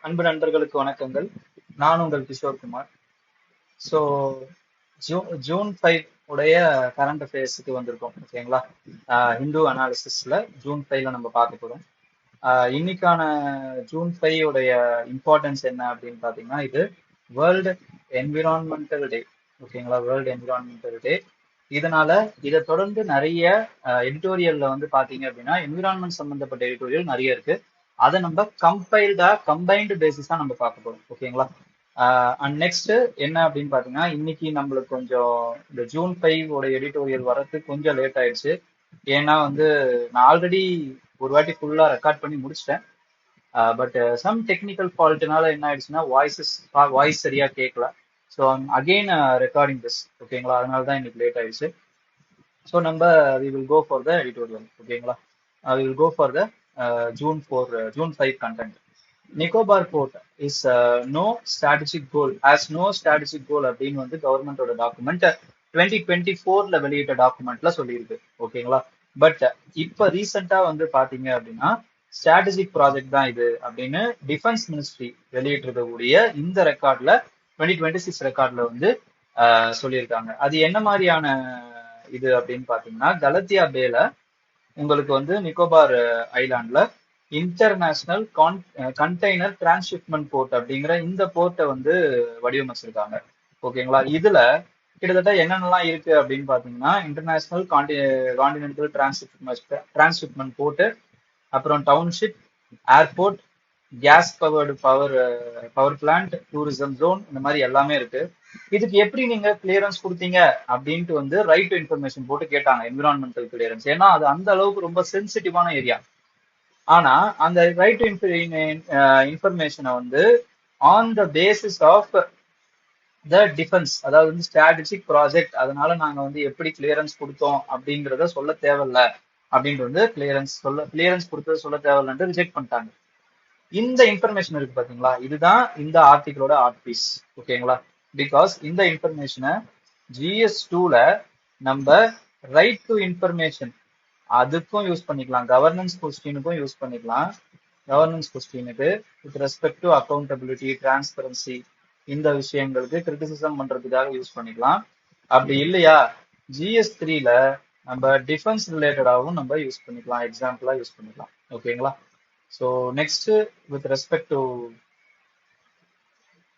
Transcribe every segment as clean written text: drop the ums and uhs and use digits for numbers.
அன்பு நண்பர்களுக்கு வணக்கங்கள். நான் உங்கள் கிஷோர்குமார். ஸோ ஜூன் 5 உடைய கரண்ட் அஃபேர்ஸுக்கு வந்திருக்கோம். ஓகேங்களா? ஹிந்து அனாலிசிஸ்ல ஜூன் 5ல நம்ம பார்க்க போறோம். இன்னைக்கான ஜூன் 5 உடைய இம்பார்ட்டன்ஸ் என்ன அப்படின்னு பாத்தீங்கன்னா, இது வேர்ல்டு என்விரான்மெண்டல் டே. ஓகேங்களா? வேர்ல்டு என்விரான்மெண்டல் டே. இதனால இதை தொடர்ந்து நிறைய எடிட்டோரியல்ல வந்து பாத்தீங்க அப்படின்னா என்விரான்மெண்ட் சம்பந்தப்பட்ட எடிட்டோரியல் நிறைய இருக்கு. அதை நம்ம கம்பைன்டு பேசிஸா நம்ம பார்க்க போறோம். ஓகேங்களா? அண்ட் நெக்ஸ்ட் என்ன அப்படின்னு பாத்தீங்கன்னா, இன்னைக்கு நம்மளுக்கு கொஞ்சம் இந்த ஜூன் 5 உடைய எடிட்டோரியல் வர்றதுக்கு கொஞ்சம் லேட் ஆயிடுச்சு. ஏன்னா வந்து நான் ஆல்ரெடி ஒரு வாட்டி ஃபுல்லா ரெக்கார்ட் பண்ணி முடிச்சிட்டேன். பட் சம் டெக்னிக்கல் ஃபால்ட்னால என்ன ஆயிடுச்சுன்னா வாய்ஸ் சரியா கேட்கல. So again recording this. ஓகேங்களா? அதனால தான் இன்னைக்கு லேட் ஆயிடுச்சு. ஸோ நம்ம we will go for the editorial. ஓகேங்களா? We will go for the June 5 content. Nicobar port is no strategic goal no strategic goal அப்படின்னு வந்து கவர்மெண்டோட டாக்குமெண்ட் 2024ல வெளியிட்ட டாக்குமெண்ட்ல சொல்லியிருக்கு. ஓகேங்களா? பட் இப்ப ரீசெண்டா வந்து பாத்தீங்க அப்படின்னா ஸ்ட்ராட்டஜிக் ப்ராஜெக்ட் தான் இது அப்படின்னு டிஃபென்ஸ் மினிஸ்ட்ரி வெளியிட்டிருக்கக்கூடிய இந்த ரெக்கார்ட்ல 2026 ரெக்கார்ட்ல வந்து சொல்லியிருக்காங்க. அது என்ன மாதிரியான இது அப்படின்னு பாத்தீங்கன்னா, கலத்தியா பேல உங்களுக்கு வந்து நிக்கோபார் ஐலாண்ட்ல இன்டர்நேஷனல் கண்டெய்னர் டிரான்ஸ்ஷிப்மெண்ட் போர்ட் அப்படிங்கிற இந்த போர்ட்டை வந்து வடிவமைச்சிருக்காங்க. ஓகேங்களா? இதுல கிட்டத்தட்ட என்னென்னலாம் இருக்கு அப்படின்னு பாத்தீங்கன்னா, இன்டர்நேஷனல் கான்டினென்டல் டிரான்ஸ்ஷிப்மெண்ட் போர்ட், அப்புறம் township, airport, gas power plant, tourism zone, இந்த மாதிரி எல்லாமே இருக்கு. இதுக்கு எப்படி நீங்க கிளியரன்ஸ் கொடுத்தீங்க அப்படின்ட்டு வந்து ரைட் டு இன்ஃபர்மேஷன் போட்டு கேட்டாங்க. என்விரான்மெண்டல் கிளியரன்ஸ், ஏன்னா அது அந்த அளவுக்கு ரொம்ப சென்சிட்டிவான ஏரியா. ஆனா அந்த ரைட் டு இன்ஃபர்மேஷனை வந்து on the basis of the defence, அதாவது வந்து ஸ்ட்ராட்டஜிக் ப்ராஜெக்ட், அதனால நாங்க வந்து எப்படி கிளியரன்ஸ் கொடுத்தோம் அப்படிங்கறத சொல்ல தேவையில்ல அப்படின்ட்டு வந்து கிளியரன்ஸ் கொடுத்தது சொல்ல தேவையில்லைன்ட்டு ரிஜெக்ட் பண்ணிட்டாங்க. இந்த இன்ஃபர்மேஷன் இருக்கு பாத்தீங்களா, இதுதான் இந்த ஆர்டிகிளோட ஆர்ட் பீஸ். ஓகேங்களா? பிகாஸ் இந்த இன்ஃபர்மேஷனை GS2ல நம்ம ரைட் டு இன்ஃபர்மேஷன் அதுக்கும் யூஸ் பண்ணிக்கலாம், கவர்னன்ஸ் கொஸ்டினுக்கும் யூஸ் பண்ணிக்கலாம். கவர்னன்ஸ் கொஸ்டினுக்கு with respect to accountability, transparency, இந்த விஷயங்களுக்கு கிரிட்டிசிசம் பண்றதுக்காக யூஸ் பண்ணிக்கலாம். அப்படி இல்லையா, GS3ல நம்ம டிஃபென்ஸ் ரிலேட்டடாகவும் நம்ம யூஸ் பண்ணிக்கலாம், எக்ஸாம்பிளா யூஸ் பண்ணிக்கலாம். ஓகேங்களா? So next with respect to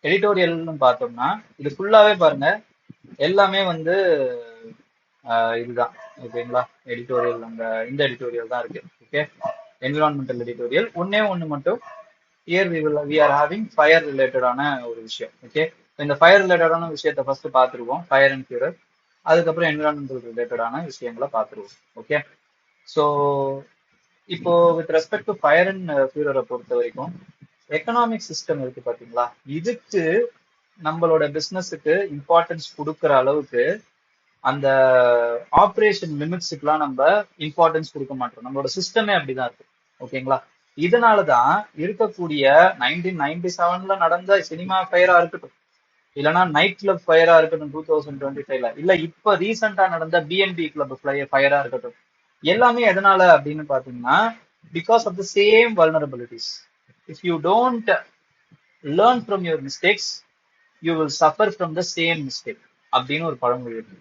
எடிட்டோரியல்னு பார்த்தோம்னா, இது ஃபுல்லாவே பாருங்க, எல்லாமே வந்து இதுதான். ஓகேங்களா? எடிட்டோரியல் நம்ம இந்த எடிட்டோரியல் தான் இருக்கு. Okay, environmental editorial. ஒண்ணு மட்டும் here we are having fire ரிலேட்டடான ஒரு விஷயம். ஓகே, இந்த ஃபயர் ரிலேட்டடான விஷயத்தை ஃபர்ஸ்ட் பார்த்துருவோம், ஃபயர் அண்ட் ஃபியூரர். அதுக்கப்புறம் என்விரான்மெண்டல் ரிலேட்டடான விஷயங்களை பார்த்துருவோம். ஓகே, ஸோ இப்போ with respect to fire and ஃபியூரரை பொறுத்த வரைக்கும் எக்கனாமிக் சிஸ்டம் இருக்கு பாத்தீங்களா, இதுக்கு நம்மளோட பிசினஸுக்கு இம்பார்ட்டன்ஸ் கொடுக்கற அளவுக்கு அந்த ஆப்ரேஷன் லிமிட்ஸுக்குலாம் நம்ம இம்பார்ட்டன்ஸ் கொடுக்க மாட்டோம். நம்மளோட சிஸ்டமே அப்படிதான் இருக்கு. ஓகேங்களா? இதனாலதான் இருக்கக்கூடிய 1997ல நடந்த சினிமா ஃபயரா இருக்கட்டும், இல்லைன்னா நைட் கிளப் ஃபயரா இருக்கட்டும் 2025ல, இல்ல இப்ப ரீசெண்டா நடந்த BNB கிளப் ஃபயரா இருக்கட்டும், எல்லாமே எதனால அப்படின்னு பாத்தீங்கன்னா, because of the same vulnerabilities. If you don't learn from your mistakes, you will suffer from the same mistake அப்படின்னு ஒரு பழமொழி இருக்கு.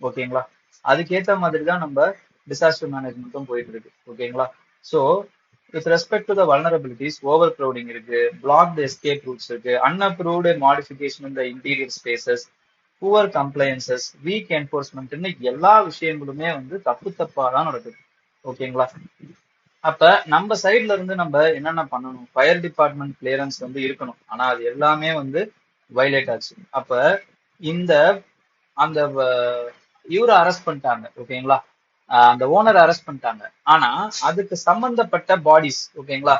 ஓகேங்களா? அதுக்கேற்ற மாதிரி தான் நம்ம டிசாஸ்டர் மேனேஜ்மெண்ட்டும் போயிட்டு இருக்கு. ஓகேங்களா? So with respect to the vulnerabilities, overcrowding இருக்கு, பிளாக்டு எஸ்கேப் ரூட்ஸ் இருக்கு, அன்அப்ரூவ்டு மாடிஃபிகேஷன் இந்த interior spaces, poor compliances, weak என்போர்ஸ்மெண்ட்னு எல்லா விஷயங்களுமே வந்து தப்பா தான் நடக்குது. ஓகேங்களா? அப்ப நம்ம சைட்ல இருந்து நம்ம என்னென்ன பண்ணணும், ஃபயர் டிபார்ட்மெண்ட் கிளியரன்ஸ் வந்து இருக்கணும், ஆனா அது எல்லாமே வந்து வயலேட் ஆச்சு. அப்ப இந்த அந்த இவரை அரெஸ்ட் பண்ணிட்டாங்க. ஓகேங்களா? அந்த ஓனரை அரெஸ்ட் பண்ணிட்டாங்க. ஆனா அதுக்கு சம்பந்தப்பட்ட பாடிஸ், ஓகேங்களா,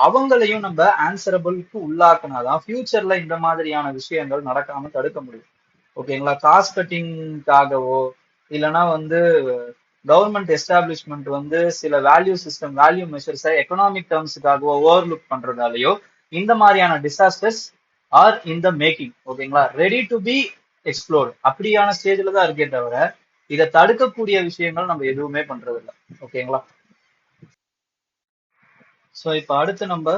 அவங்களையும் நம்ம ஆன்சரபிளுக்கு உள்ளாக்குனாதான் ஃபியூச்சர்ல இந்த மாதிரியான விஷயங்கள் நடக்காம தடுக்க முடியும். ஓகேங்களா? காஸ்ட் கட்டிங்காகவோ இல்லைன்னா வந்து கவர்மெண்ட் எஸ்டாப்ளிஷ்மெண்ட் வந்து சில வேல்யூ மெஷர்ஸை எக்கனாமிக் டேர்ம்ஸுக்காகவோ ஓவர்லுக் பண்றதாலேயோ இந்த மாதிரியான disasters are in the making. ஓகேங்களா? ரெடி டு பி எக்ஸ்ப்ளோர்ட் அப்படியான ஸ்டேஜ்ல தான் இருக்கே தவிர இதை தடுக்கக்கூடிய விஷயங்கள் நம்ம எதுவுமே பண்றது இல்லை. ஓகேங்களா? ஸோ இப்போ அடுத்து நம்ம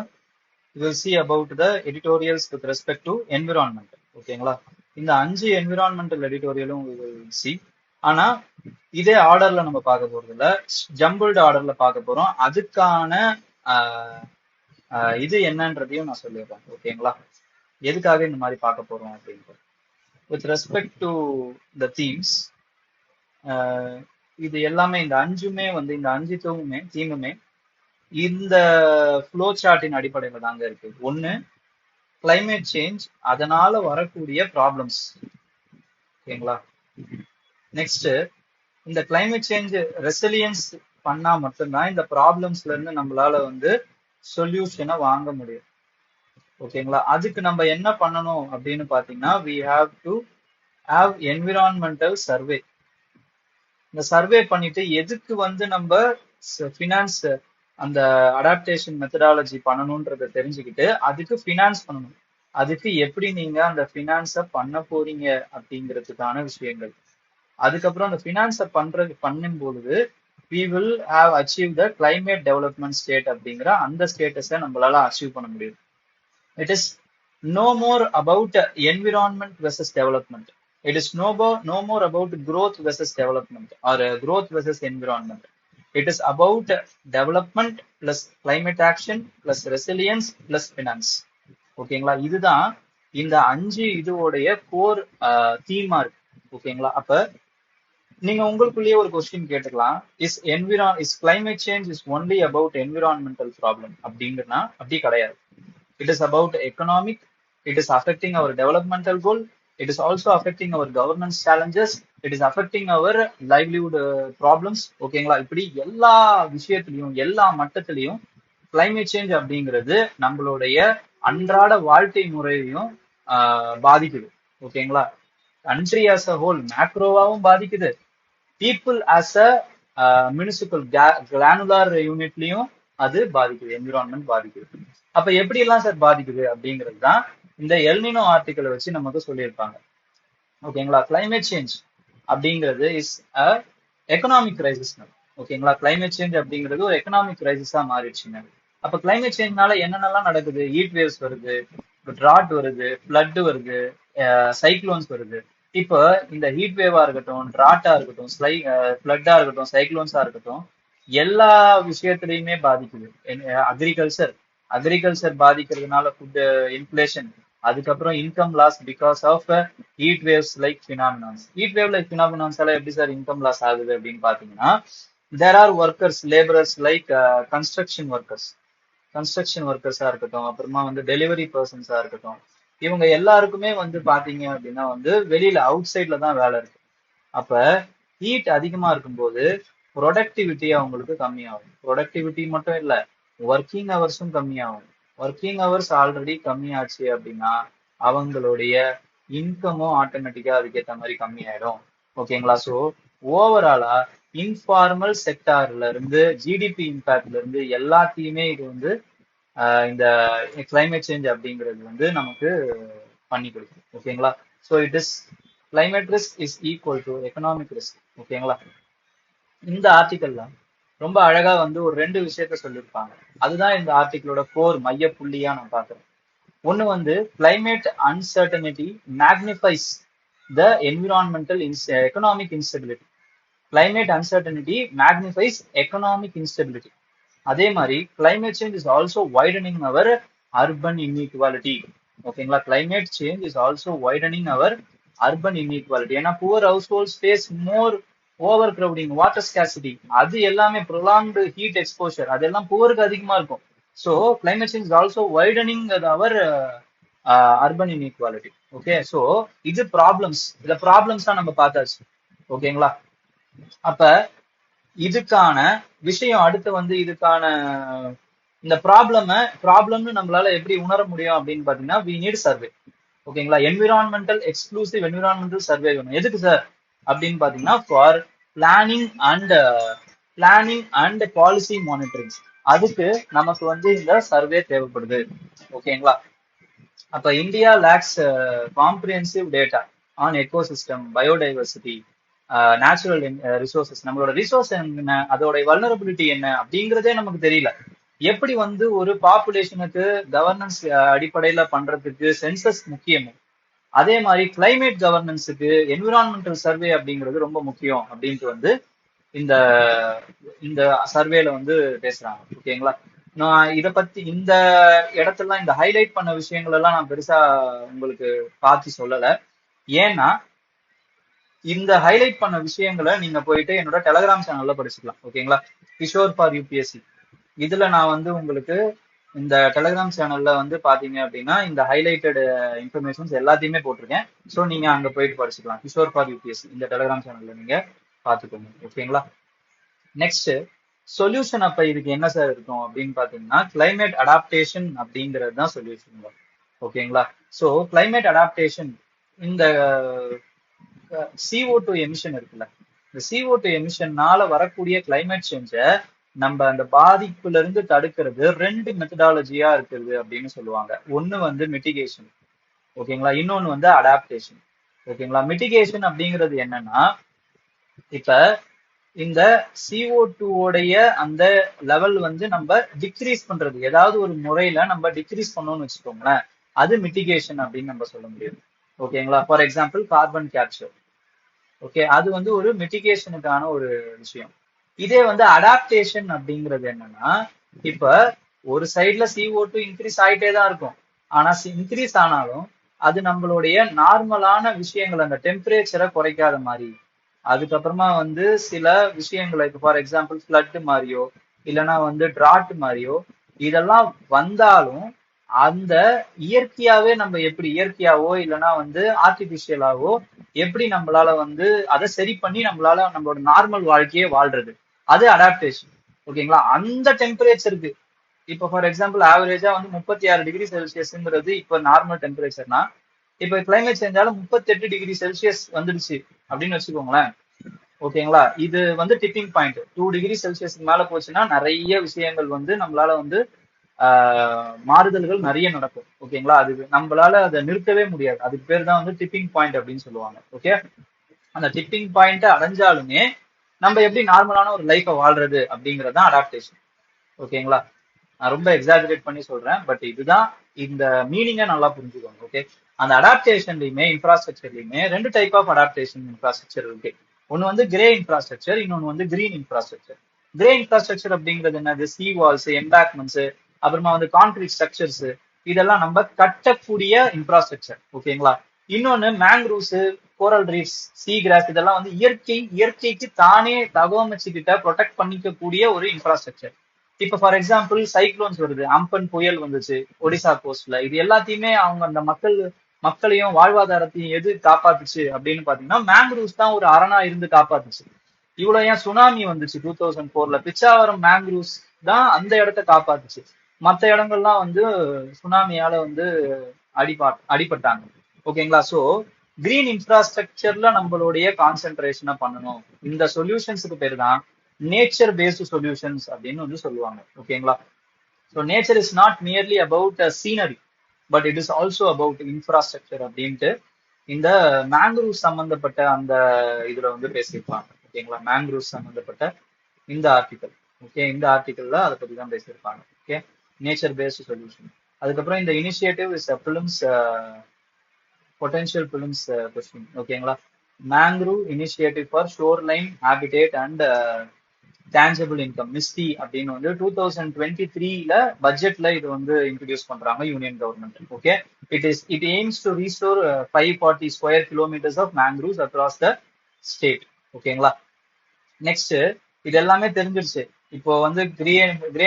you will see about the editorials with respect to environment. ஓகேங்களா? இந்த 5 environmental editorialum we will see. ஆனா இதே ஆர்டர்ல நம்ம பார்க்க போறது இல்ல, ஜம்பிள்டு ஆர்டர்ல பார்க்க போறோம். அதுக்கான இது என்னன்றதையும் நான் சொல்லிடுறேன். ஓகேங்களா? எதுக்காக இந்த மாதிரி பார்க்க போறோம் அப்படின்ட்டு. With respect to the themes, இது எல்லாமே இந்த அஞ்சுமே வந்து இந்த 5 தீமுமே இந்த ஃப்ளோ சார்ட்டின் அடிப்படையில தாங்க இருக்கு. ஒண்ணு கிளைமேட் சேஞ்ச், அதனால வரக்கூடிய ப்ராப்ளம்ஸ். ஓகேங்களா? நெக்ஸ்ட் இந்த கிளைமேட் சேஞ்ச் ரெசிலியன்ஸ் பண்ணா மட்டும்தான் இந்த ப்ராப்ளம்ஸ்ல இருந்து நம்மளால வந்து சொல்யூஷனை வாங்க முடியும். ஓகேங்களா? அதுக்கு நம்ம என்ன பண்ணணும் அப்படின்னு பாத்தீங்கன்னா, we have to have environmental survey. இந்த சர்வே பண்ணிட்டு எதுக்கு வந்து நம்ம ஃபினான்ஸ் அந்த அடாப்டேஷன் மெத்தடாலஜி பண்ணணும்ன்றத தெரிஞ்சுக்கிட்டு அதுக்கு ஃபினான்ஸ் பண்ணணும். அதுக்கு எப்படி நீங்க அந்த ஃபினான்ஸ பண்ண போறீங்க அப்படிங்கிறதுக்கான விஷயங்கள். அதுக்கப்புறம் அந்த ஃபினான்ஸை பண்ணும் பொழுது we will have achieved the climate development state அப்படிங்கிற அந்த ஸ்டேட்டஸை நம்மளால அச்சீவ் பண்ண முடியும். It is no more about environment versus development. It is no more about growth versus development or growth versus environment. It is about development plus climate action plus resilience plus finance. ஓகேங்களா? இதுதான் இந்த 5 இதோடைய core தீமா இருக்கு. ஓகேங்களா? அப்ப நீங்க உங்களுக்குள்ளேயே ஒரு கொஸ்டின் கேட்டுக்கலாம், is climate change is only about environmental problem அப்படிங்கன்னா அப்படி கிடையாது. It is about economic, it is affecting our developmental goal, it is also affecting our governance challenges, it is affecting our livelihood problems. ஓகேங்களா? இப்படி எல்லா விஷயத்திலையும் எல்லா மட்டத்திலையும் climate change அப்படிங்கிறது நம்மளுடைய அன்றாட வாழ்க்கை முறையையும் பாதிக்குது. ஓகேங்களா? கண்ட்ரி ஆஸ் அ ஹோல் மேக்ரோவாவும் பாதிக்குது, people as a municipal granular யூனிட்லயும் அது பாதிக்குது, என்விரான்மெண்ட் பாதிக்குது. அப்ப எப்படி எல்லாம் சார் பாதிக்குது அப்படிங்கிறது தான் இந்த எல்னினோ ஆர்டிக்கலை வச்சு நமக்கு சொல்லியிருப்பாங்க. ஓகேங்களா? கிளைமேட் சேஞ்ச் அப்படிங்கிறது இஸ் அ எக்கனாமிக் கிரைசிஸ். ஓகேங்களா? கிளைமேட் சேஞ்ச் அப்படிங்கிறது ஒரு எக்கனாமிக் கிரைசிஸா மாறிடுச்சுங்க. அப்ப கிளைமேட் சேஞ்ச்னால என்னென்னலாம் நடக்குது? ஹீட் வேவ்ஸ் வருது, டிராட் வருது, ஃப்ளட் வருது, சைக்ளோன்ஸ் வருது. இப்போ இந்த ஹீட் வேவா இருக்கட்டும், டிராட்டா இருக்கட்டும், ஃப்ளட்டா இருக்கட்டும், சைக்ளோன்ஸா இருக்கட்டும், எல்லா விஷயத்திலையுமே பாதிக்குது. அக்ரிகல்ச்சர் பாதிக்கிறதுனால ஃபுட் இன்ஃப்ளேஷன், அதுக்கப்புறம் income loss because of heat waves like phenomenons. Heat wave like phenomenons எல்லாம் எப்படி சார் இன்கம் லாஸ் ஆகுது அப்படின்னு பாத்தீங்கன்னா, there are workers, labourers like construction ஒர்க்கர்ஸா இருக்கட்டும், அப்புறமா வந்து டெலிவரி பர்சன்ஸா இருக்கட்டும், இவங்க எல்லாருக்குமே வந்து பாத்தீங்க அப்படின்னா வந்து வெளியில அவுட் சைட்ல தான் வேலை இருக்கு. அப்ப ஹீட் அதிகமா இருக்கும்போது ப்ரொடக்டிவிட்டி அவங்களுக்கு கம்மியாகும். ப்ரொடக்டிவிட்டி மட்டும் இல்ல, ஒர்க்கிங் ஹவர்ஸும் கம்மியாகும். ஒர்க்கிங் ஹவர்ஸ் ஆல்ரெடி கம்மியாச்சு அப்படின்னா அவங்களுடைய இன்கமும் ஆட்டோமேட்டிக்கா அதுக்கேற்ற மாதிரி கம்மியாயிடும். ஓகேங்களா? ஸோ ஓவராலா இன்ஃபார்மல் செக்டார்ல இருந்து ஜிடிபி இம்பாக்ட்ல இருந்து எல்லாத்தையுமே இது வந்து இந்த கிளைமேட் சேஞ்ச் அப்படிங்கிறது வந்து நமக்கு பண்ணி கொடுக்கும். ஓகேங்களா? So it is climate risk is equal to economic risk. ஓகேங்களா? இந்த ஆர்டிக்கல்ல ரொம்ப அழகா வந்து ஒரு 2 விஷயத்த சொல்லியிருப்பாங்க. அதுதான் இந்த ஆர்டிக்கிளோட கோர் மைய புள்ளியா நான் பாக்குறேன். ஒண்ணு வந்து climate uncertainty magnifies the environmental economic instability. Climate uncertainty magnifies economic instability. அதே மாதிரி climate change is also widening our urban inequality. ஓகேங்களா? Climate change is also widening our urban inequality. ஏன்னா poor household face more overcrowding, water scarcity, அது எல்லாமே prolonged heat exposure, அதெல்லாம் புவருக்கு அதிகமா இருக்கும். So climate change is also widening our urban inequality. Okay, so இது problems. இந்த problems தான் நம்ம பார்த்தாச்சு. ஓகேங்களா? அப்ப இதுக்கான விஷயம் அடுத்து வந்து இதுக்கான இந்த ப்ராப்ளம்னு நம்மளால எப்படி உணர முடியும் அப்படின்னு பாத்தீங்கன்னா, we need survey. ஓகேங்களா? எக்ஸ்க்ளூசிவ் என்விரான்மெண்டல் சர்வே வேணும். எதுக்கு சார் அப்படின்னு பாத்தீங்கன்னா, for planning and policy monitoring. அதுக்கு நமக்கு வந்து இந்த சர்வே தேவைப்படுது. ஓகேங்களா? அப்ப India lakhs comprehensive data on ecosystem, biodiversity, natural resources. நம்மளோட ரிசோர்ஸ் என்ன, அதோட வல்னரபிலிட்டி என்ன அப்படிங்கிறதே நமக்கு தெரியல. எப்படி வந்து ஒரு பாப்புலேஷனுக்கு கவர்னன்ஸ் அடிப்படையில பண்றதுக்கு சென்சஸ் முக்கியமோ, அதே மாதிரி கிளைமேட் கவர்னன்ஸுக்கு என்விரான்மெண்டல் சர்வே அப்படிங்கிறது ரொம்ப முக்கியம் அப்படின்ட்டு வந்து இந்த இந்த சர்வேல வந்து பேசுறாங்க. ஓகேங்களா? நான் இத பத்தி இந்த இடத்துல இந்த ஹைலைட் பண்ண விஷயங்கள் எல்லாம் நான் பெருசா உங்களுக்கு பார்த்து சொல்லல. ஏன்னா இந்த ஹைலைட் பண்ண விஷயங்களை நீங்க போயிட்டு என்னோட டெலகிராம் சேனல்ல படிச்சுக்கலாம். ஓகேங்களா? Kishore for UPSC. இதுல நான் வந்து உங்களுக்கு இந்த டெலகிராம் சேனல்ல வந்து பாத்தீங்க அப்படின்னா இந்த ஹைலைட்டட் இன்ஃபர்மேஷன்ஸ் எல்லாத்தையுமே போட்டிருக்கேன். ஸோ நீங்க அங்க போயிட்டு படிச்சுக்கலாம். கிஷோர் ஃபார் யூபிஎஸ்சி இந்த டெலகிராம் சேனல்ல நீங்க பாத்துக்கோங்க. ஓகேங்களா? நெக்ஸ்ட் சொல்யூஷன் அப்ப இதுக்கு என்ன சார் இருக்கும் அப்படின்னு பாத்தீங்கன்னா கிளைமேட் அடாப்டேஷன் அப்படிங்கிறது தான் சொல்யூஷன். ஓகேங்களா? ஸோ கிளைமேட் அடாப்டேஷன் இந்த CO2 எமிஷன் இருக்குல்ல, இந்த CO2 எமிஷன்னால வரக்கூடிய கிளைமேட் சேஞ்ச நம்ம அந்த பாதிப்புல இருந்து தடுக்கிறது 2 மெத்தடாலஜியா இருக்குது அப்படின்னு சொல்லுவாங்க. ஒண்ணு வந்து மிட்டிகேஷன். ஓகேங்களா? இன்னொன்னு வந்து அடாப்டேஷன். ஓகேங்களா? மிட்டிகேஷன் அப்படிங்கிறது என்னன்னா, இப்ப இந்த CO2 உடைய அந்த லெவல் வந்து நம்ம டிக்ரீஸ் பண்றது, ஏதாவது ஒரு முறையில நம்ம டிக்ரீஸ் பண்ணோம்னு வச்சுக்கோங்களேன், அது மிட்டிகேஷன் அப்படின்னு நம்ம சொல்ல முடியும். ஓகேங்களா? For example carbon capture. Okay, அது வந்து ஒரு மிட்டிகேஷனுக்கான ஒரு விஷயம். இதே வந்து அடாப்டேஷன் அப்படிங்கிறது என்னன்னா, இப்ப ஒரு சைட்ல CO2 இன்க்ரீஸ் ஆயிட்டே தான் இருக்கும். ஆனா இன்க்ரீஸ் ஆனாலும் அது நம்மளுடைய நார்மலான விஷயங்கள், அந்த டெம்பரேச்சரை குறைக்காத மாதிரி, அதுக்கப்புறமா வந்து சில விஷயங்களை, இப்போ ஃபார் எக்ஸாம்பிள் ஃப்ளட் மாதிரியோ இல்லைன்னா வந்து டிராட் மாதிரியோ இதெல்லாம் வந்தாலும் அந்த இயற்கையாவே நம்ம எப்படி இயற்கையாவோ இல்லைன்னா வந்து ஆர்டிபிஷியலாவோ எப்படி நம்மளால வந்து அதை சரி பண்ணி நம்மளால நம்மளோட நார்மல் வாழ்க்கையே வாழ்றது, அது அடாப்டேஷன். ஓகேங்களா? அந்த டெம்பரேச்சருக்கு இப்போ ஃபார் எக்ஸாம்பிள் ஆவரேஜா வந்து 36 டிகிரி செல்சியஸ்ங்கிறது இப்போ நார்மல் டெம்பரேச்சர்னா, இப்போ கிளைமேட் சேஞ்சால 38 டிகிரி செல்சியஸ் வந்துடுச்சு அப்படின்னு வச்சுக்கோங்களேன். ஓகேங்களா? இது வந்து டிப்பிங் பாயிண்ட். 2 டிகிரி செல்சியஸ்க்கு மேல போச்சுன்னா நிறைய விஷயங்கள் வந்து நம்மளால வந்து மாறுதல்கள் நிறைய நடக்கும். ஓகேங்களா? அது நம்மளால அதை நிறுத்தவே முடியாது. அதுக்கு பேர் தான் வந்து டிப்பிங் பாயிண்ட் அப்படின்னு சொல்லுவாங்க. ஓகே, அந்த டிப்பிங் பாயிண்ட் அடைஞ்சாலுமே நம்ம எப்படி நார்மலான ஒரு லைஃபை வாழ்றது அப்படிங்கிறது தான் அடாப்டேஷன். ஓகேங்களா? நான் ரொம்ப எக்ஸாஜரேட் பண்ணி சொல்றேன், பட் இதுதான் இந்த மீனிங்கை நல்லா புரிஞ்சுக்கோங்க. ஓகே, அந்த அடாப்டேஷன்லயுமே இன்ஃப்ராஸ்ட்ரக்சர்லயுமே 2 டைப் ஆஃப் அடாப்டேஷன் இன்ஃப்ராஸ்ட்ரக்சர் இருக்கு. ஒன்னு வந்து கிரே இன்ஃப்ராஸ்ட்ரக்சர், இன்னொன்னு வந்து கிரீன் இன்ஃப்ராஸ்ட்ரக்சர். கிரே இன்ஃப்ராஸ்ட்ரக்சர் அப்படிங்கிறது என்னது? சி வால்ஸ், எம்பாக்மெண்ட்ஸ், அப்புறமா வந்து கான்கிரீட் ஸ்ட்ரக்சர்ஸ், இதெல்லாம் நம்ம கட்டக்கூடிய இன்ஃப்ராஸ்ட்ரக்சர். ஓகேங்களா? இன்னொன்னு மேங்க்ரூவ்ஸ், கோரல் ரீஃப்ஸ், சீ கிராஸ், இதெல்லாம் வந்து இயற்கைக்கு தானே தகவமைச்சுக்கிட்ட ப்ரொடெக்ட் பண்ணிக்க கூடிய ஒரு இன்ஃப்ராஸ்ட்ரக்சர். இப்ப ஃபார் எக்ஸாம்பிள் சைக்ளோன்ஸ் வருது, அம்பன் புயல் வந்துச்சு ஒடிசா கோஸ்ட்ல, இது எல்லாத்தையுமே அவங்க அந்த மக்களையும் வாழ்வாதாரத்தையும் எது காப்பாத்துச்சு அப்படின்னு பாத்தீங்கன்னா மேங்க்ரூவ்ஸ் தான் ஒரு அரணா இருந்து காப்பாத்துச்சு. இவ்வளவு ஏன் சுனாமி வந்துச்சு 2004ல, பிச்சாவரம் மேங்க்ரூவ்ஸ் தான் அந்த இடத்த காப்பாத்துச்சு. மற்ற இடங்கள்லாம் வந்து சுனாமியால வந்து அடிபட்டாங்க. ஓகேங்களா? சோ கிரீன் இன்ஃப்ராஸ்ட்ரக்சர்ல நம்மளுடைய கான்சென்ட்ரேஷனை பண்ணணும். இந்த சொல்யூஷன்ஸுக்கு பேர் தான் நேச்சர் பேஸ்டு சொல்யூஷன்ஸ் அப்படின்னு வந்து சொல்லுவாங்க. ஓகேங்களா? So nature is not merely about scenery, but it is also about infrastructure அப்படின்ட்டு இந்த மேங்க்ரூவ் சம்பந்தப்பட்ட அந்த இதுல வந்து பேசியிருப்பாங்க. ஓகேங்களா? மேங்க்ரூவ் சம்பந்தப்பட்ட இந்த ஆர்டிக்கல். ஓகே, இந்த ஆர்டிக்கல்ல அதை பத்தி தான் பேசியிருப்பாங்க. Okay, nature based solution. அதுக்கப்புறம் இந்த initiative is films, potential films question. ஓகேங்களா? Mangrove initiative for shoreline habitat and tangible income, Mishti அப்படின்னு வந்து 2023ல பட்ஜெட்ல இது வந்து இன்ட்ரடியூஸ் பண்றாங்க union government. Okay, it aims to restore 540 square kilometres of mangroves across the state. ஓகேங்களா? நெக்ஸ்ட், இது எல்லாமே தெரிஞ்சிருச்சு. இப்போ வந்து கிரே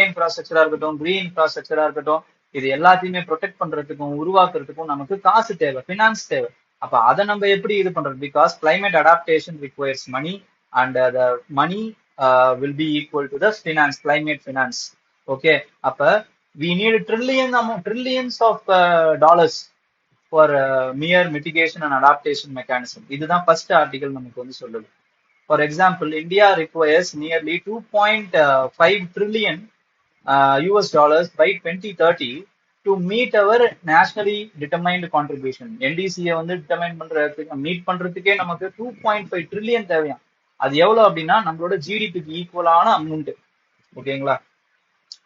இன்ஃப்ராஸ்ட்ரக்சரா இருக்கட்டும், கிரீன் இன்ஃப்ராஸ்ட்ரக்சரா இருக்கட்டும், இது எல்லாத்தையுமே ப்ரொடெக்ட் பண்றதுக்கும் உருவாக்குறதுக்கும் நமக்கு காசு தேவை, பினான்ஸ் தேவை. அப்ப அதை நம்ம எப்படி இது பண்றது? Because climate adaptation requires money and the money will be equal to the finance, climate finance. Okay, அப்ப we need trillions of dollars for mere mitigation and adaptation mechanism. இதுதான் ஃபர்ஸ்ட் ஆர்டிகல் நமக்கு வந்து சொல்லுது. For example, India requires nearly 2.5 trillion US dollars by 2030 to meet our nationally determined contribution. NDC வந்து determine பண்றதுக்கு, meet பண்றதுக்கே நமக்கு 2.5 trillion தேவையா. அது எவ்வளவு அப்படின்னா நம்மளோட ஜிடிபிக்கு ஈக்குவலான அமௌண்ட். ஓகேங்களா?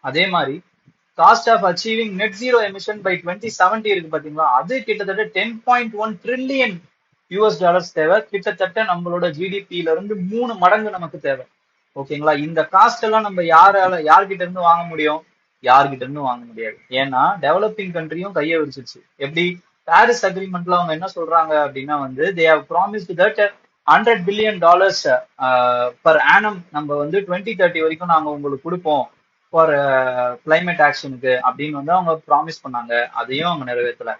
அதே மாதிரி cost of achieving net zero emission by 2070 இருக்கு பாத்தீங்களா, அது கிட்டத்தட்ட 10.1 ட்ரில்லியன் யூஎஸ் டாலர்ஸ் தேவை. கிட்டத்தட்ட நம்மளோட ஜிடிபியில இருந்து 3 மடங்கு நமக்கு தேவை. ஓகேங்களா, இந்த காஸ்ட் எல்லாம் நம்ம யார்கிட்ட இருந்து வாங்க முடியும்? யார்கிட்ட இருந்து வாங்க முடியாது. ஏன்னா டெவலப்பிங் கண்ட்ரியும் கையை விரிச்சிருச்சு. எப்படி பாரிஸ் அக்ரிமெண்ட்ல அவங்க என்ன சொல்றாங்க அப்படின்னா வந்து they have promised that $100 billion per annum நம்ம வந்து 2030 வரைக்கும் நாங்க உங்களுக்கு கொடுப்போம் ஃபார் கிளைமேட் ஆக்ஷனுக்கு அப்படின்னு வந்து அவங்க ப்ராமிஸ் பண்ணாங்க. அதையும் அவங்க நிறைவேற்றல.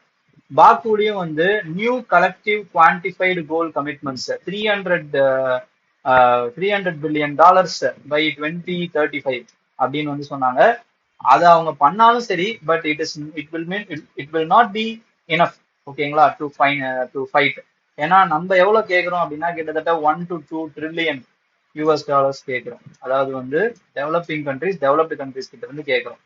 பாக்குலயும் வந்து new collective quantified goal commitments 300 billion dollars by 2035 அப்படின்னு வந்து சொன்னாங்க. அதை அவங்க பண்ணாலும் சரி, but it will not be enough. ஓகேங்களா, டு ஃபைட். ஏன்னா நம்ம எவ்வளவு கேட்கிறோம் அப்படின்னா கிட்டத்தட்ட 1 to 2 ட்ரில்லியன் யூஎஸ் டாலர்ஸ் கேட்கிறோம். அதாவது வந்து டெவலப்டு கண்ட்ரிஸ் கிட்ட இருந்து கேட்கிறோம்.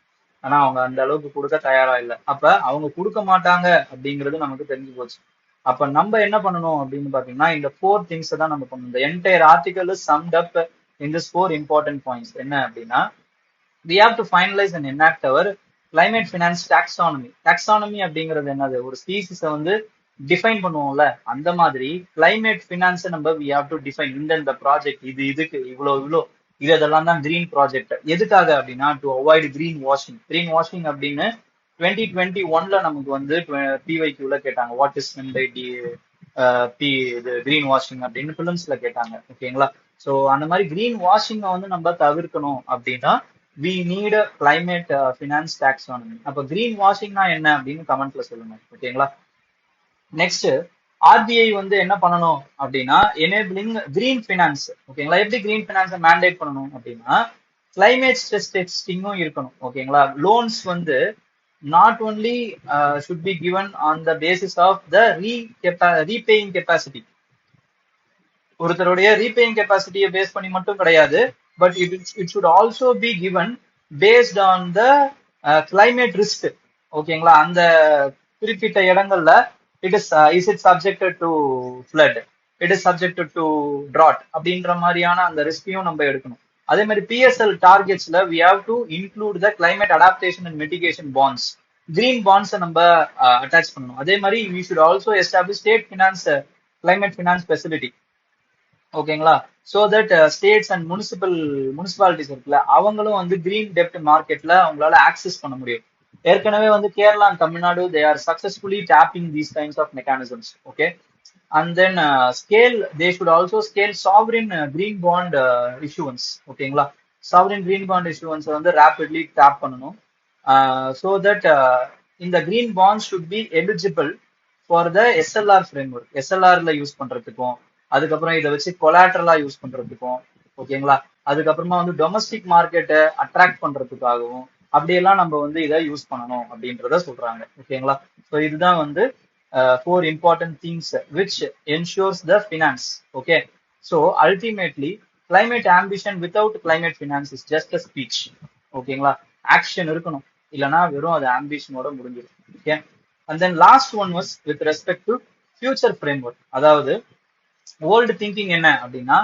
ஆனா அவங்க அந்த அளவுக்கு கொடுக்க தயாரா இல்லை. அப்ப அவங்க கொடுக்க மாட்டாங்க அப்படிங்கிறது நமக்கு தெரிஞ்சு போச்சு. அப்ப நம்ம என்ன பண்ணணும் அப்படின்னு பாத்தீங்கன்னா இந்த 4 திங்ஸ் தான் நம்ம பண்ணணும். இந்த entire article is சம்ட் up in this 4 important points. என்ன அப்படின்னா we have to finalize and enact our climate finance taxonomy. taxonomy அப்படிங்கிறது என்னது? ஒரு ஸ்பீசிஸை வந்து டிஃபைன் பண்ணுவோம்ல, அந்த மாதிரி கிளைமேட் ஃபினான்ஸ் நம்ம we have to define. இந்த ப்ராஜெக்ட் இதுக்கு இவ்வளோ இதெல்லாம் தான் கிரீன் ப்ராஜெக்ட். எதுக்காக அப்படின்னா to avoid greenwashing. Greenwashing அப்படின்னு 2021ல நமக்கு வந்து பிவைக்யூல கேட்டாங்க, what is by greenwashing அப்படின்னு பிலிம்ஸ்ல கேட்டாங்க. ஓகேங்களா, ஸோ அந்த மாதிரி கிரீன் வாஷிங்கை வந்து நம்ம தவிர்க்கணும் அப்படின்னா we need a climate finance taxonomy. அப்ப கிரீன் வாஷிங்னா என்ன அப்படின்னு கமெண்ட்ல சொல்லுங்க. ஓகேங்களா, நெக்ஸ்ட் ஆர்பிஐ வந்து என்ன பண்ணணும் அப்படின்னா எனேபிளிங் கிரீன் ஃபினான்ஸ். ஓகேங்களா, எப்படி கிரீன் ஃபினான்ஸை மேண்டேட் பண்ணணும் அப்படின்னா கிளைமேட் ஸ்ட்ரெஸ் டெஸ்டிங்கும் இருக்கணும். ஓகேங்களா, லோன்ஸ் வந்து not only should be given on the basis of the repaying capacity. ஒருத்தருடைய ரீபேயிங் கெப்பாசிட்டியை பேஸ் பண்ணி மட்டும் கிடையாது, but it should also be given based on the climate risk. ஓகேங்களா, அந்த குறிப்பிட்ட இடங்கள்ல is it subjected to flood, it is subjected to drought அப்படின்ற மாதிரியான அந்த ரிஸ்கையும் நம்ம எடுக்கணும். அதே மாதிரி PSL டார்கெட்ஸ்ல we have to include the climate adaptation and mitigation bonds. Green பாண்ட்ஸை நம்ம அட்டாச் பண்ணணும். அதே மாதிரி we should also establish state finance climate finance facility. ஓகேங்களா, so that states and municipalities இருக்குல்ல, அவங்களும் வந்து கிரீன் டெப்ட் மார்க்கெட்ல அவங்களால ஆக்சஸ் பண்ண முடியும். ஏற்கனவே வந்து Kerala and Tamil Nadu they are successfully tapping these kinds of mechanisms. Okay, and then they should also scale sovereign green bond issuance. ஓகேங்களா, சாவரின் கிரீன் பாண்ட் இஷ்யூவன்ஸ் வந்து ரேபிட்லி டேப் பண்ணணும். ஸோ தட் இந்த green bond should be eligible for the SLR framework. எஸ்எல்ஆர்ல use பண்றதுக்கும், அதுக்கப்புறம் இதை வச்சு கொலாட்ரலா use பண்றதுக்கும், ஓகேங்களா, அதுக்கப்புறமா வந்து டொமஸ்டிக் மார்க்கெட்டை அட்ராக்ட் பண்றதுக்காகவும் அப்படியெல்லாம் நம்ம வந்து இதை யூஸ் பண்ணணும் அப்படின்றத சொல்றாங்க. ஓகேங்களா, ஸோ இதுதான் வந்து 4 important things which ensures the finance. Okay, so ultimately climate ambition without climate finance is just a speech. ஓகேங்களா, ஆக்ஷன் இருக்கணும், இல்லைன்னா வெறும் அது ஆம்பிஷனோட முடிஞ்சிடும். Okay, and then last one was with respect to future framework. அதாவது old thinking என்ன அப்படின்னா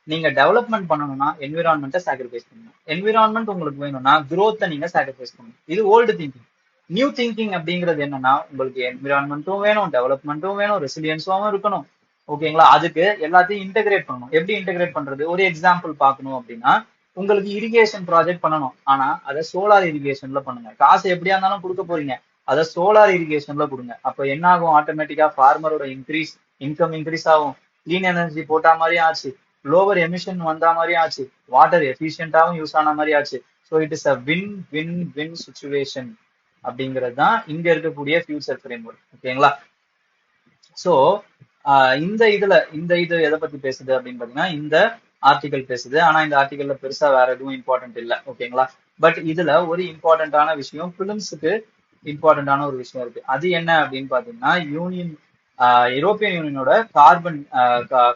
நீங்க டெவலப்மெண்ட் பண்ணணும்னா என்விரான்மெண்ட்டை சாக்ரிஃபைஸ் பண்ணணும். என்விரான்மெண்ட் உங்களுக்கு வேணும்னா growth-ஐ நீங்க சாக்ரிஃபைஸ் பண்ணணும். இது ஓல்டு திங்கிங். நியூ திங்கிங் அப்படிங்கிறது என்னன்னா உங்களுக்கு என்விரான்மெண்ட்டும் வேணும், டெவலப்மெண்ட்டும் வேணும், ரெசிலியன்ஸும் இருக்கணும். ஓகேங்களா, அதுக்கு எல்லாத்தையும் இன்டெகிரேட் பண்ணணும். எப்படி இன்டெகிரேட் பண்றது? ஒரு எக்ஸாம்பிள் பார்க்கணும் அப்படின்னா உங்களுக்கு இரிகேஷன் ப்ராஜெக்ட் பண்ணணும், ஆனா அதை சோலார் இரிகேஷன்ல பண்ணுங்க. காசு எப்படியா இருந்தாலும் கொடுக்க போறீங்க, அதை சோலார் இரிகேஷன்ல கொடுங்க. அப்ப என்ன ஆகும்? ஆட்டோமேட்டிக்கா ஃபார்மரோட இன்கம் இன்க்ரீஸ் ஆகும், கிளீன் எனர்ஜி போட்டா மாதிரி ஆச்சு, லோவர் எமிஷன் வந்தா மாதிரி ஆச்சு, வாட்டர் எஃபிஷியன்டாவும் யூஸ் ஆன மாதிரி ஆச்சு. So it is a win win win situation அப்படிங்கிறது தான் இங்க இருக்கக்கூடிய ஃபியூச்சர் ஃப்ரேம்வொர்க். ஓகேங்களா, ஸோ இந்த இது எதை பத்தி பேசுது அப்படின்னு பாத்தீங்கன்னா இந்த ஆர்டிகல் பேசுது. ஆனா இந்த ஆர்டிகல்ல பெருசா வேற எதுவும் இம்பார்ட்டன்ட் இல்லை. ஓகேங்களா, பட் இதுல ஒரு இம்பார்ட்டன்டான விஷயம், பிலிம்ஸுக்கு இம்பார்ட்டன்டான ஒரு விஷயம் இருக்கு. அது என்ன அப்படின்னு பாத்தீங்கன்னா யூரோப்பியன் யூனியனோட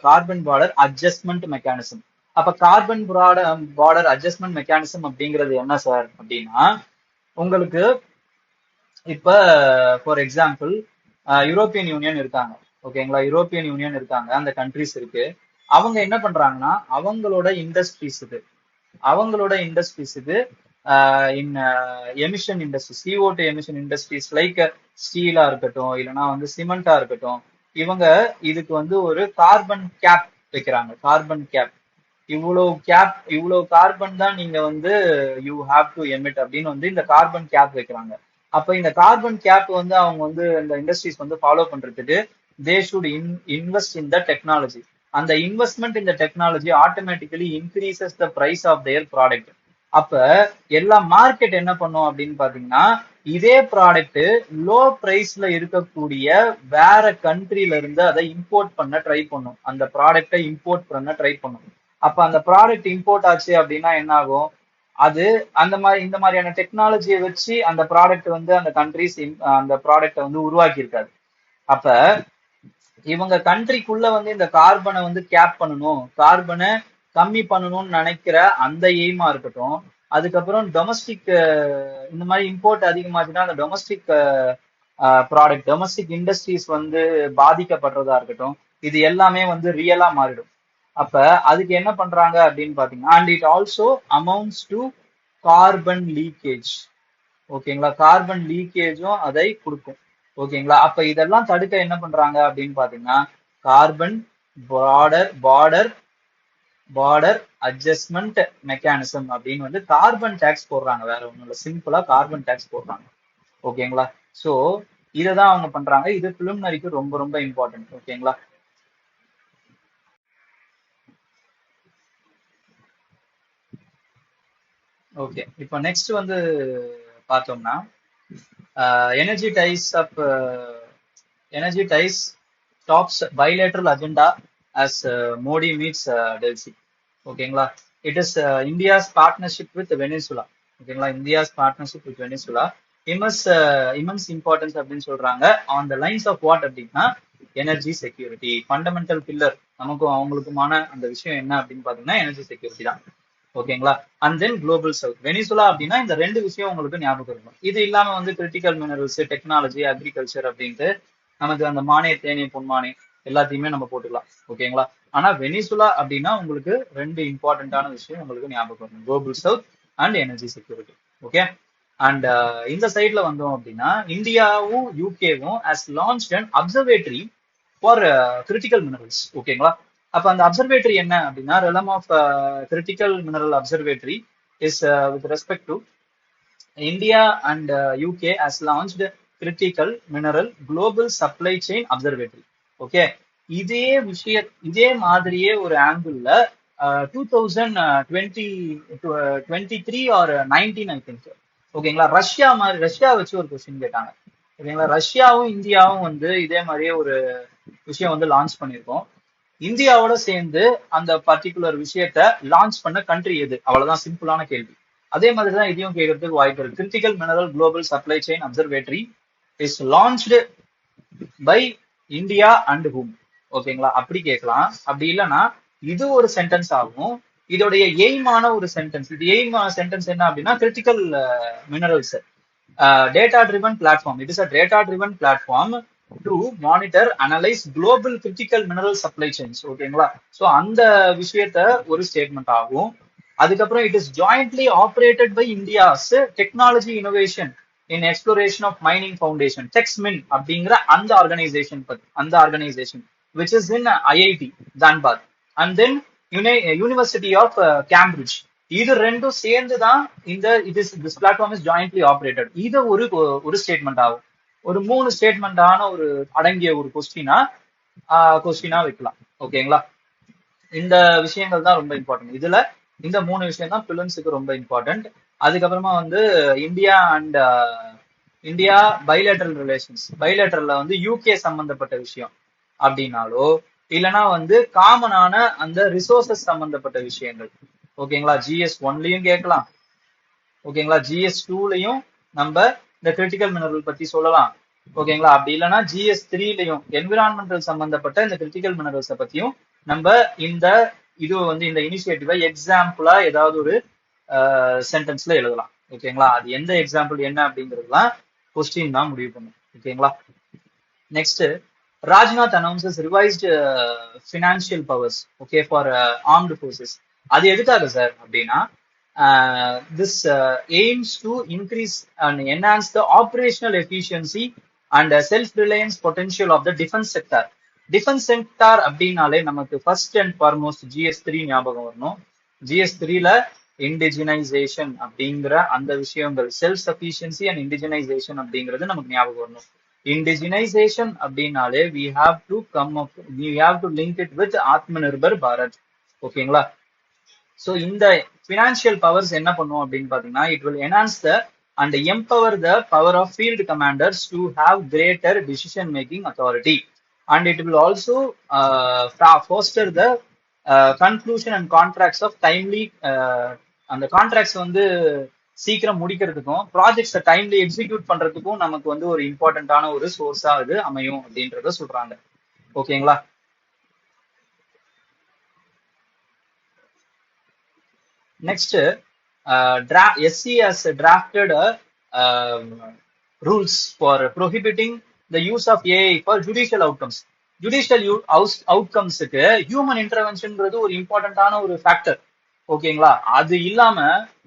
கார்பன் பார்டர் அட்ஜஸ்ட்மெண்ட் மெக்கானிசம். அப்ப கார்பன் பார்டர் அட்ஜஸ்ட்மெண்ட் மெக்கானிசம் அப்படிங்கிறது என்ன சார் அப்படின்னா உங்களுக்கு இப்ப ஃபார் எக்ஸாம்பிள் யூரோப்பியன் யூனியன் இருக்காங்க. ஓகேங்களா, யூரோப்பியன் யூனியன் இருக்காங்க, அந்த கண்ட்ரிஸ் இருக்கு. அவங்க என்ன பண்றாங்கன்னா அவங்களோட இண்டஸ்ட்ரீஸுக்கு in emission industry, CO2 emission industries like ஸ்டீலா இருக்கட்டும், இல்லைன்னா வந்து சிமெண்டா இருக்கட்டும், இவங்க இதுக்கு வந்து ஒரு கார்பன் கேப் வைக்கிறாங்க. கார்பன் கேப், இவ்வளவு கார்பன் தான் நீங்க வந்து யூ ஹாவ் டு எமிட் அப்படின்னு வந்து இந்த கார்பன் கேப் வைக்கிறாங்க. அப்ப இந்த கார்பன் கேப் வந்து அவங்க வந்து இந்த இண்டஸ்ட்ரீஸ் வந்து ஃபாலோ பண்றதுக்கு they should invest in the technology. அந்த இன்வெஸ்ட்மெண்ட் இந்த technology automatically increases the price of their product. அப்ப எல்லா மார்க்கெட் என்ன பண்ணும் அப்படின்னு பாத்தீங்கன்னா, இதே ப்ராடக்ட் லோ பிரைஸ்ல இருக்கக்கூடிய வேற கண்ட்ரில இருந்து அதை இம்போர்ட் பண்ண ட்ரை பண்ணும். அந்த ப்ராடக்டை இம்போர்ட் பண்ண ட்ரை பண்ணும். அப்ப அந்த ப்ராடக்ட் இம்போர்ட் ஆச்சு அப்படின்னா என்ன ஆகும்? அது அந்த மாதிரி இந்த மாதிரியான டெக்னாலஜியை வச்சு அந்த ப்ராடக்ட் வந்து அந்த கண்ட்ரிஸ் அந்த ப்ராடக்டை வந்து உருவாக்கி இருக்காது. அப்ப இவங்க கண்ட்ரிக்குள்ள வந்து இந்த கார்பனை வந்து கேப் பண்ணணும், கார்பனை கம்மி பண்ணணும்னு நினைக்கிற அந்த எய்மா இருக்கட்டும், அதுக்கப்புறம் டொமஸ்டிக் இந்த மாதிரி இம்போர்ட் அதிகமாச்சுன்னா அந்த டொமஸ்டிக் ப்ராடக்ட், டொமஸ்டிக் இண்டஸ்ட்ரீஸ் வந்து பாதிக்கப்படுறதா இருக்கட்டும், இது எல்லாமே வந்து ரியலா மாறிடும். அப்ப அதுக்கு என்ன பண்றாங்க அப்படின்னு பாத்தீங்கன்னா, and it also amounts to carbon leakage. ஓகேங்களா, கார்பன் லீக்கேஜும் அதை கொடுக்கும். ஓகேங்களா, அப்ப இதெல்லாம் தடுக்க என்ன பண்றாங்க அப்படின்னு பாத்தீங்கன்னா, carbon border border adjustment mechanism அப்படின்னு வந்து கார்பன் டேக்ஸ் போடுறாங்க. வேற ஒண்ணும் இல்ல, சிம்பிளா கார்பன் டேக்ஸ் போடுறாங்க. ஓகேங்களா, சோ இததான் அவங்க பண்றாங்க. இது பிலிமினரிக்கு ரொம்ப ரொம்ப இம்பார்ட்டன்ட். ஓகேங்களா. ஓகே, இப்போ நெக்ஸ்ட் வந்து பார்த்தோம்னா energy ties tops bilateral agenda as Modi meets Delhi. ஓகேங்களா, it is India's partnership with Venezuela. ஓகேங்களா, India's partnership with Venezuela immense importance அப்படின்னு சொல்றாங்க. On the lines of what அப்படின்னா, எனர்ஜி செக்யூரிட்டி ஃபண்டமெண்டல் பில்லர். நமக்கும் அவங்களுக்குமான அந்த விஷயம் என்ன அப்படின்னு பாத்தீங்கன்னா எனர்ஜி செக்யூரிட்டி தான். ஓகேங்களா, and then global south. Venezuela அப்படின்னா இந்த ரெண்டு விஷயம் உங்களுக்கு ஞாபகம் இருக்கும். இது இல்லாம வந்து கிரிட்டிக்கல் மினரல்ஸ், டெக்னாலஜி, அக்ரிகல்ச்சர் அப்படின்ட்டு நமக்கு அந்த மானிய தேனிய பொன்மானி எல்லாத்தையுமே நம்ம போட்டுக்கலாம். ஓகேங்களா, ஆனா வெனிசுலா அப்படின்னா உங்களுக்கு ரெண்டு இம்பார்ட்டன்டான விஷயம் உங்களுக்கு ஞாபகம் இருக்கும், global south and energy security. Okay, and இந்த சைட்ல வந்தோம் அப்படின்னா, இந்தியாவும் யூகேவும் has launched an observatory for critical minerals. ஓகேங்களா, அப்ப அந்த அப்சர்வேட்டரி என்ன அப்படின்னா, realm of critical mineral observatory is with respect to India and UK has launched critical mineral global supply chain observatory. Okay, இதே மாதிரியே ஒரு ஆங்கிள் 2023 ஆர் 19 ஐ திங்க். ஓகேங்களா, Russia வச்சு ஒரு கொஸ்டின் கேட்டாங்க. ஓகேங்களா, ரஷ்யாவும் இந்தியாவும் வந்து இதே மாதிரியே ஒரு விஷயம் வந்து லான்ச் பண்ணியிருக்கோம். இந்தியாவோட சேர்ந்து அந்த பர்டிகுலர் விஷயத்த லான்ச் பண்ண கண்ட்ரி எது? அவ்வளவுதான், சிம்பிளான கேள்வி. அதே மாதிரி தான் இதையும் கேட்கறதுக்கு வாய்ப்பு இருக்கு. Critical mineral global supply chain observatory is launched by India and hmm. ஓகேங்களா, அப்படி கேட்கலாம். அப்படி இல்லைன்னா இது ஒரு சென்டென்ஸ் ஆகும். இதோடைய எய்மான ஒரு சென்டென்ஸ், இது எய்மான சென்டென்ஸ் என்ன அப்படின்னா, critical minerals data driven platform. It is a data driven platform to monitor analyse global critical mineral supply chains. ஓகேங்களா, ஸோ அந்த விஷயத்த ஒரு ஸ்டேட்மெண்ட் ஆகும். அதுக்கப்புறம் it is jointly operated by India's technology innovation in exploration of mining foundation, TEXMIN அப்படிங்கிற அந்த organisation which is in IIT Dhanbad and then university of Cambridge. இது ரெண்டும் சேர்ந்து தான் இந்த this platform is jointly operated. இது ஒரு ஸ்டேட்மெண்ட் ஆகும். ஒரு 3 ஸ்டேட்மெண்டான ஒரு அடங்கிய ஒரு கொஸ்டினா வைக்கலாம். ஓகேங்களா, இந்த விஷயங்கள் தான் ரொம்ப இம்பார்ட்டன்ட். இதுல இந்த 3 விஷயம் தான் பிலிம்ஸுக்கு ரொம்ப இம்பார்ட்டன்ட். அதுக்கப்புறமா வந்து இந்தியா பைலேட்டரல் ரிலேஷன்ஸ். பைலேட்டரல்ல வந்து யூகே சம்பந்தப்பட்ட விஷயம் அப்படின்னாலோ, இல்லைன்னா வந்து காமனான அந்த ரிசோர்சஸ் சம்பந்தப்பட்ட விஷயங்கள். ஓகேங்களா, GS 1லயும் கேட்கலாம். ஓகேங்களா, GS 2லயும் நம்ம இந்த கிரிட்டிக்கல் மினரல் பத்தி சொல்லலாம். ஓகேங்களா, அப்படி இல்லைன்னா GS 3லயும் என்விரான்மெண்டல் சம்பந்தப்பட்ட இந்த கிரிட்டிக்கல் மினரல்ஸை பத்தியும் நம்ம இந்த வந்து இந்த இனிஷியேட்டிவை எக்ஸாம்பிளா ஏதாவது ஒரு சென்டென்ஸ்ல எழுதலாம். ஓகேங்களா, அது எந்த எக்ஸாம்பிள் என்ன அப்படிங்கிறதுலாம் கொஸ்டின் தான் முடிவு பண்ணும். ஓகேங்களா, next, Rajnath announces revised financial powers okay for armed forces. அது எதுக்காக சார் அப்படின்னா, this aims to increase and enhance the operational efficiency and self-reliance potential of the defense sector. Defense sector அப்படின்னாலே நமக்கு first and foremost GS3 ஞாபகம் வரணும். GS3ல indigenisation அப்படிங்கிற அந்த விஷயங்கள், செல்ஃப் சஃபிஷியன்சி அண்ட் இண்டிஜினைசேஷன் அப்படிங்கிறது நமக்கு ஞாபகம் வரணும். இண்டிஜினைசேஷன் அப்படின்னாலே we have to link it with Atmanirbhar Bharat. ஓகேங்களா? ஸோ இந்த ஃபினான்ஷியல் பவர்ஸ் என்ன பண்ணும் அப்படின்னு பார்த்தீங்கன்னா, it will enhance the and empower the power of field commanders to have greater decision making authority and it will also foster the conclusion and contracts of timely, அந்த contracts வந்து சீக்கிரம் முடிக்கிறதுக்கும் ப்ராஜெக்ட்ஸை timely execute பண்றதுக்கும் நமக்கு வந்து ஒரு இம்பார்ட்டன்டான ஒரு சோர்ஸா இது அமையும் அப்படின்றத சொல்றாங்க. ஓகேங்களா? Next, SC has drafted rules for prohibiting the use of AI for judicial outcomes. Judicial outcomes க்கு human interventionங்கிறது ஒரு இம்பார்ட்டன்டான ஒரு ஃபேக்டர். ஓகேங்களா? அது இல்லாம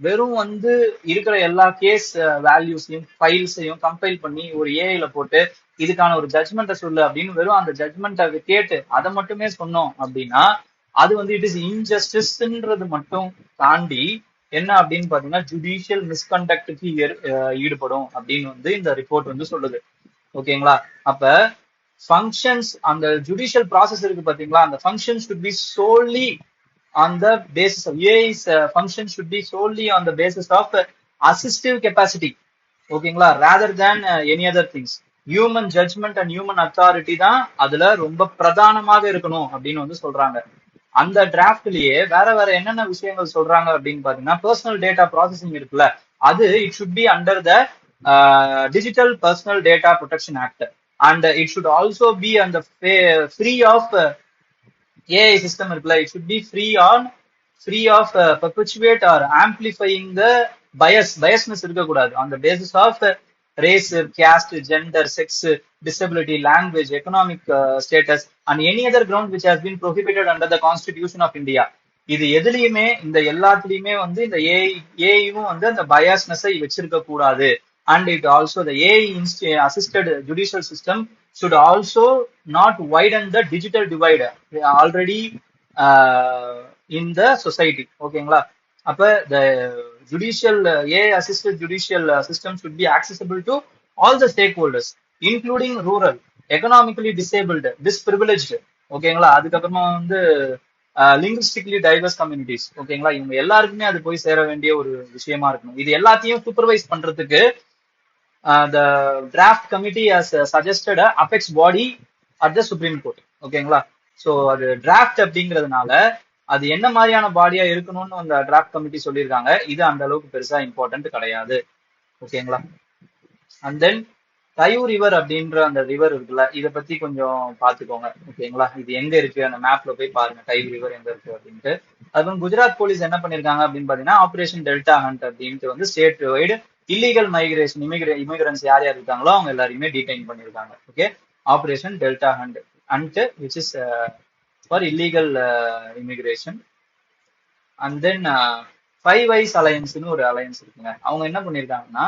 வெறும் வந்து இருக்கிற எல்லா கேஸ் வேல்யூஸையும் ஃபைல்ஸையும் கம்பைல் பண்ணி ஒரு ஏஐல போட்டு இதுக்கான ஒரு ஜட்மெண்ட்டை சொல்லு அப்படின்னு வெறும் அந்த ஜட்மெண்ட்டை கேட்டு அதை மட்டுமே சொன்னோம் அப்படின்னா அது வந்து இட் இஸ் இன்ஜஸ்டிஸ்ன்றது மட்டும் தாண்டி என்ன அப்படின்னு பாத்தீங்கன்னா ஜுடிஷியல் மிஸ்கண்டக்டுக்கு ஈடுபடும் அப்படின்னு வந்து இந்த ரிப்போர்ட் வந்து சொல்லுது. ஓகேங்களா? அப்ப ஃபங்க்ஷன்ஸ், அந்த ஜுடிஷியல் ப்ராசஸ் இருக்கு பாத்தீங்களா, அந்த function should be solely on the basis of AI's function should be solely on the basis of assistive capacity. ஓகேங்களா? Rather than any other things. Human judgement and human authority தான் அதுல ரொம்ப பிரதானமாக இருக்கணும் அப்படின்னு வந்து சொல்றாங்க. அந்த டிராஃப்ட்லயே வேற வேற என்னென்ன விஷயங்கள் சொல்றாங்க அப்படின்னு பாத்தீங்கன்னா, பர்சனல் டேட்டா ப்ராசஸிங் இருக்குல்ல, அது it should be under the digital personal data protection act and it should also be அந்த ஃப்ரீ ஆஃப் ஏஐ சிஸ்டம் இருக்குல்ல, it should be free of perpetuate or amplifying the biasness இருக்கக்கூடாது அந்த basis of race, caste, gender, sex, disability, language, economic status and any other ground which has been prohibited under the Constitution of India. இது எதுலயுமே இந்த எல்லாத்துலயுமே வந்து இந்த ஏஐயும் வந்து அந்த பயாஸ்னஸை வச்சிருக்க கூடாது. And it also the AI assisted judicial system should also not widen the digital divide already in the society. ஓகேங்களா? அப்ப the judicial AI assisted judicial system should be accessible to all the stakeholders including rural, economically disabled, disprivileged. ஓகேங்களா? அதுக்கப்புறமா வந்து லிங்குஸ்டிக்லி divorce communities. ஓகேங்களா? இவங்க எல்லாருக்குமே அது போய் சேர வேண்டிய ஒரு விஷயமா இருக்கணும். இது எல்லாத்தையும் சூப்பர்வைஸ் பண்றதுக்கு the draft committee has suggested a apex body at the Supreme Court. ஓகேங்களா? சோ அது டிராஃப்ட் அப்படிங்கிறதுனால அது என்ன மாதிரியான பாடியா இருக்கணும்னு அந்த டிராஃப்ட் கமிட்டி சொல்லியிருக்காங்க. இது அந்த அளவுக்கு பெருசா இம்பார்ட்டன்ட் கிடையாது. ஓகேங்களா? அண்ட் தென் தையூ ரிவர் அப்படின்ற அந்த ரிவர் இருக்குல்ல, இதை பத்தி கொஞ்சம் பாத்துக்கோங்க. ஓகேங்களா? இது எங்க இருக்கு, அந்த மேப்ல போய் பாருங்க தையூ ரிவர் எங்க இருக்கு அப்படின்ட்டு. அதுவும் குஜராத் போலீஸ் என்ன பண்ணிருக்காங்க அப்படின்னு பாத்தீங்கன்னா, ஆபரேஷன் டெல்டா ஹண்ட் அப்படின்ட்டு வந்து statewide illegal migration immigrants யார் யார் இருக்காங்களோ அவங்க எல்லாரையுமே டீடைன் பண்ணிருக்காங்க. Okay, operation delta hunt which is for illegal immigration. And then Five Eyes Alliance னு ஒரு அலையன்ஸ் இருக்குங்க. அவங்க என்ன பண்ணிருக்காங்கன்னா,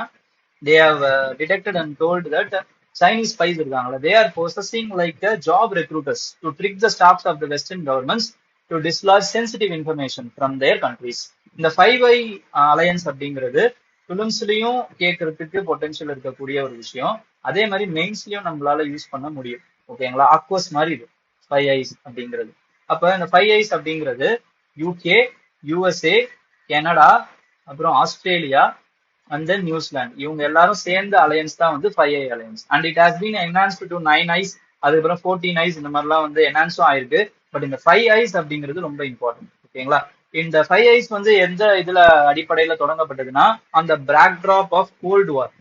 they have detected and told that Chinese spies இருக்காங்களா, they are possessing like job recruiters to trick the staffs of the western governments to dislodge sensitive information from their countries. இந்த Five Eye Alliance அப்படிங்கிறது பிலிம்ஸ்லயும் கேட்கறதுக்கு potential இருக்கக்கூடிய ஒரு விஷயம். அதே மாதிரி மெயின்ஸ்லயும் நம்மளால யூஸ் பண்ண முடியும். ஓகேங்களா? அக்வஸ் மாதிரி இது Five Eyes அப்படிங்கிறது. அப்ப இந்த Five Eyes அப்படிங்கிறது யூகே, யூஎஸ்ஏ, கனடா, அப்புறம் ஆஸ்திரேலியா அண்ட் தென் நியூசிலாந்து, இவங்க எல்லாரும் சேர்ந்த அலையன்ஸ் தான் வந்து Five Eye Alliance. And it has been enhanced to 9 eyes, அதுக்கப்புறம் 14 eyes, இந்த மாதிரிலாம் வந்து என்ஹான்ஸும் ஆயிருக்கு. பட் இந்த Five Eyes அப்படிங்கிறது ரொம்ப இம்பார்ட்டன்ட். ஓகேங்களா? இந்த Five Eyes வந்து எந்த இதுல அடிப்படையில தொடங்கப்பட்டதுன்னா, அந்த பேக்ட்ராப் ஆஃப் கோல்டு வார்.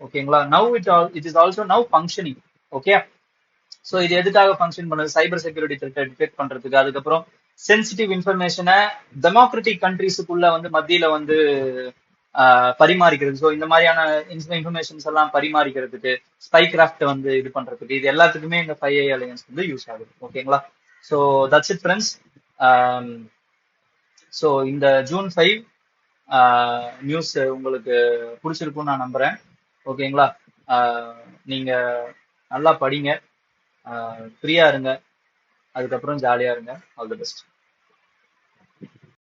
ஓகேங்களா? Now it is also now functioning. Okay, so இது எதுக்காக ஃபங்க்ஷன் பண்ணுது? சைபர் செக்யூரிட்டி த்ரெட்டை டிடெக்ட் பண்றதுக்கு, அதுக்கப்புறம் சென்சிட்டிவ் இன்ஃபர்மேஷனை டெமோக்ராட்டிக் கண்ட்ரிஸுக்குள்ள வந்து மத்தியில வந்து பரிமாறிக்கிறது. ஸோ இந்த மாதிரியான இன்ஃபர்மேஷன்ஸ் எல்லாம் பரிமாறிக்கிறதுக்கு, ஸ்பை கிராஃப்ட் வந்து இது பண்றதுக்கு, இது எல்லாத்துக்குமே இந்த Five Eye Alliance வந்து யூஸ் ஆகுது. ஓகேங்களா? So that's it friends. So இந்த June 5 நியூஸ் உங்களுக்கு பிடிச்சிருக்கும்னு நான் நம்புறேன். ஓகேங்களா? நீங்க நல்லா படிங்க, ஃப்ரீயா இருங்க, அதுக்கப்புறம் ஜாலியா இருங்க. All the best.